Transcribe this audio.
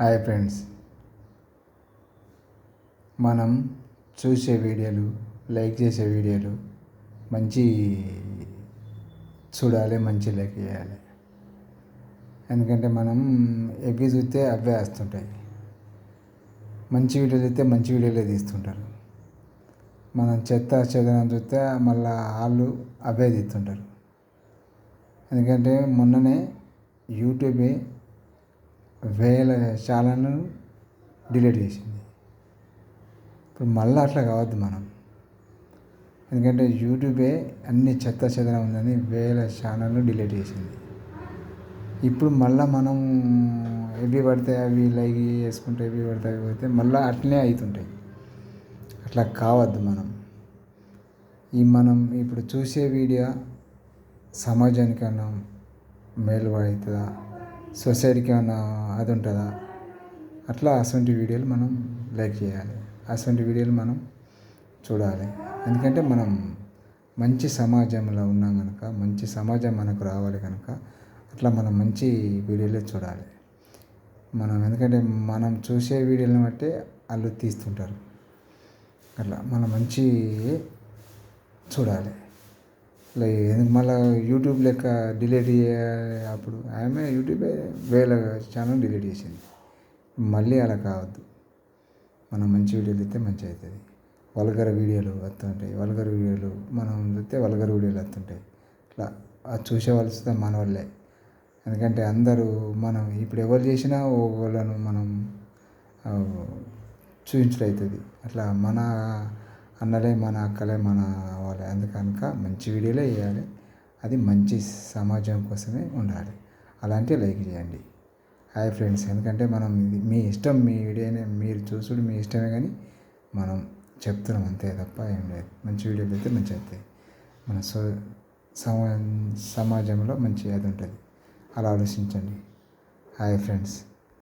Hi friends, మనం చూసే వీడియోలు, లైక్ చేసే వీడియోలు మంచి చూడాలి, మంచి లైక్ చేయాలి. ఎందుకంటే మనం ఎవ్వి చూస్తే అవే వస్తుంటాయి. మంచి వీడియోలు చూస్తే మంచి వీడియోలే తీస్తుంటారు. మనం చెత్త చెదరం చూస్తే మళ్ళీ వాళ్ళు అవే తీస్తుంటారు. ఎందుకంటే మొన్ననే యూట్యూబే వేల ఛానల్ను డిలీట్ చేసింది. ఇప్పుడు మళ్ళీ అట్లా కావద్దు మనం. ఎందుకంటే యూట్యూబే అన్ని చెత్త చెదరం ఉందని వేల ఛానళ్ళు డిలీట్ చేసింది. ఇప్పుడు మళ్ళీ మనం ఎవి పడితే అవి లైక్ చేసుకుంటే ఎవి పడితే అవి పోతే మళ్ళీ అట్లనే అవుతుంటాయి. అట్లా కావద్దు మనం. మనం ఇప్పుడు చూసే వీడియో సమాజానికి ఏమన్నా మేలు అవుతుందా, సొసైటీకి ఏమన్నా అది ఉంటుందా, అట్లా అటువంటి వీడియోలు మనం లైక్ చేయాలి, అటువంటి వీడియోలు మనం చూడాలి. ఎందుకంటే మనం మంచి సమాజంలో ఉన్నాం కనుక, మంచి సమాజం మనకు రావాలి కనుక అట్లా మనం మంచి వీడియోలే చూడాలి. ఎందుకంటే మనం చూసే వీడియోలను బట్టి వాళ్ళు తీస్తుంటారు. అట్లా మనం మంచి చూడాలి. మళ్ళీ యూట్యూబ్ లెక్క డిలీట్ అప్పుడు ఆమె యూట్యూబే వేల ఛానల్ డిలీట్ చేసింది. మళ్ళీ అలా కావద్దు. మనం మంచి వీడియోలు తీస్తే మంచిగా అవుతుంది. వల్గర్ వీడియోలు వస్తుంటాయి, వల్గర్ వీడియోలు మనం చూస్తే వల్గర్ వీడియోలు వస్తుంటాయి. ఇట్లా అది చూసేవాళ్ళు వస్తే మన వాళ్ళే. ఎందుకంటే అందరూ మనం ఇప్పుడు ఎవరు చేసినా వాళ్ళను మనం చూపించడం అవుతుంది. అట్లా మన అన్నలే, మన అక్కలే, మన వాళ్ళే. అందుకనుక మంచి వీడియోలే వేయాలి. అది మంచి సమాజం కోసమే ఉండాలి. అలాంటివి లైక్ చేయండి. హాయ్ ఫ్రెండ్స్, ఎందుకంటే మనం ఇది మీ ఇష్టం, మీ వీడియోనే మీరు చూసుడు మీ ఇష్టమే, కానీ మనం చెప్తున్నాం అంతే తప్ప ఏం లేదు. మంచి వీడియోలు అయితే మంచిగా అవుతాయి. మన సమాజంలో మంచి అది ఉంటుంది. అలా ఆలోచించండి. Hi friends.